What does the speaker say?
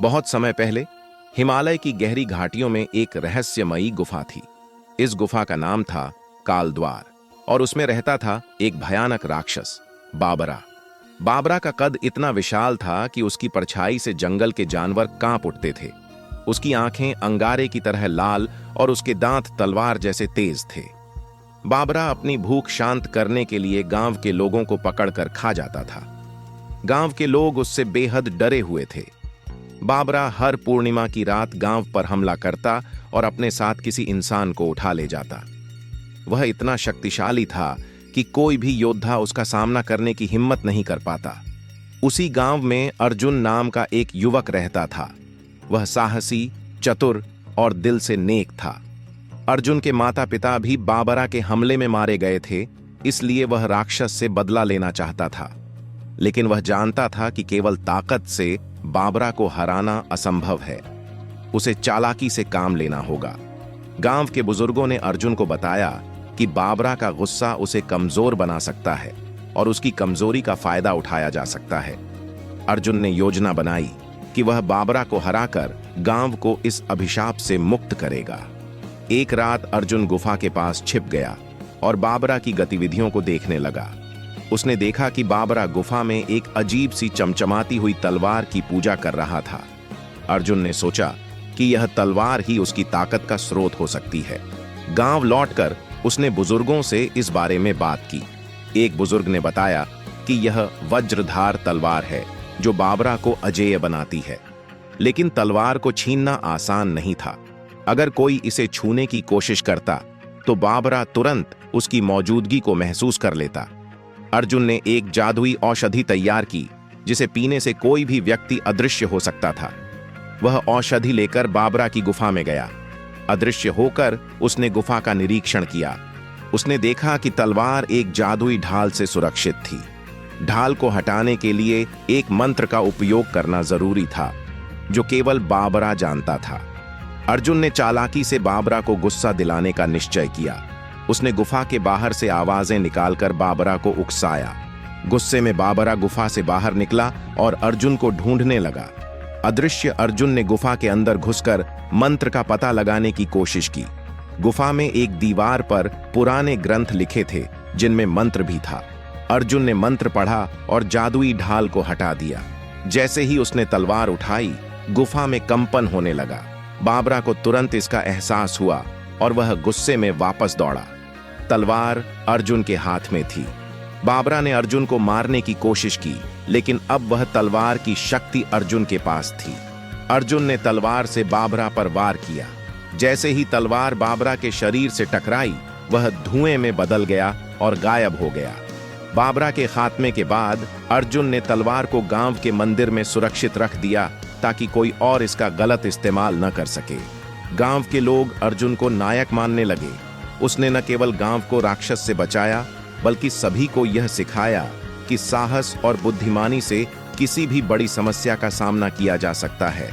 बहुत समय पहले हिमालय की गहरी घाटियों में एक रहस्यमयी गुफा थी। इस गुफा का नाम था कालद्वार और उसमें रहता था एक भयानक राक्षस बाबरा। बाबरा का कद इतना विशाल था कि उसकी परछाई से जंगल के जानवर कांप उठते थे। उसकी आंखें अंगारे की तरह लाल और उसके दांत तलवार जैसे तेज थे। बाबरा अपनी भूख शांत करने के लिए गांव के लोगों को पकड़कर खा जाता था। गांव के लोग उससे बेहद डरे हुए थे। बाबरा हर पूर्णिमा की रात गांव पर हमला करता और अपने साथ किसी इंसान को उठा ले जाता। वह इतना शक्तिशाली था कि कोई भी योद्धा उसका सामना करने की हिम्मत नहीं कर पाता। उसी गांव में अर्जुन नाम का एक युवक रहता था। वह साहसी, चतुर और दिल से नेक था। अर्जुन के माता पिता भी बाबरा के हमले में मारे गए थे, इसलिए वह राक्षस से बदला लेना चाहता था। लेकिन वह जानता था कि केवल ताकत से बाबरा को हराना असंभव है। उसे चालाकी से काम लेना होगा। गांव के बुजुर्गों ने अर्जुन को बताया कि बाबरा का गुस्सा उसे कमजोर बना सकता है और उसकी कमजोरी का फायदा उठाया जा सकता है। अर्जुन ने योजना बनाई कि वह बाबरा को हराकर गांव को इस अभिशाप से मुक्त करेगा। एक रात अर्जुन गुफा के पास छिप गया और बाबरा की गतिविधियों को देखने लगा। उसने देखा कि बाबरा गुफा में एक अजीब सी चमचमाती हुई तलवार की पूजा कर रहा था। अर्जुन ने सोचा कि यह तलवार ही उसकी ताकत का स्रोत हो सकती है। गांव लौटकर उसने बुजुर्गों से इस बारे में बात की। एक बुजुर्ग ने बताया कि यह वज्रधार तलवार है जो बाबरा को अजेय बनाती है। लेकिन तलवार को छीनना आसान नहीं था। अगर कोई इसे छूने की कोशिश करता तो बाबरा तुरंत उसकी मौजूदगी को महसूस कर लेता। अर्जुन ने एक जादुई औषधि तैयार की जिसे पीने से कोई भी व्यक्ति अदृश्य हो सकता था। वह औषधि लेकर बाबरा की गुफा में गया। अदृश्य होकर उसने गुफा का निरीक्षण किया। उसने देखा कि तलवार एक जादुई ढाल से सुरक्षित थी। ढाल को हटाने के लिए एक मंत्र का उपयोग करना जरूरी था जो केवल बाबरा जानता था। अर्जुन ने चालाकी से बाबरा को गुस्सा दिलाने का निश्चय किया। उसने गुफा के बाहर से आवाजें निकालकर बाबरा को उकसाया। गुस्से में बाबरा गुफा से बाहर निकला और अर्जुन को ढूंढने लगा। अदृश्य अर्जुन ने गुफा के अंदर घुसकर मंत्र का पता लगाने की कोशिश की। गुफा में एक दीवार पर पुराने ग्रंथ लिखे थे जिनमें मंत्र भी था। अर्जुन ने मंत्र पढ़ा और जादुई ढाल को हटा दिया। जैसे ही उसने तलवार उठाई, गुफा में कंपन होने लगा। बाबरा को तुरंत इसका एहसास हुआ और वह गुस्से में वापस दौड़ा। तलवार अर्जुन के हाथ में थी। बाबरा ने अर्जुन को मारने की कोशिश की, लेकिन अब वह तलवार की शक्ति अर्जुन के पास थी। अर्जुन ने तलवार से बाबरा पर वार किया। जैसे ही तलवार बाबरा के शरीर से टकराई, वह धुएं में बदल गया और गायब हो गया। बाबरा के खात्मे के बाद अर्जुन ने तलवार को गांव के मंदिर में सुरक्षित रख दिया ताकि कोई और इसका गलत इस्तेमाल न कर सके। गांव के लोग अर्जुन को नायक मानने लगे। उसने न केवल गांव को राक्षस से बचाया, बल्कि सभी को यह सिखाया कि साहस और बुद्धिमानी से किसी भी बड़ी समस्या का सामना किया जा सकता है।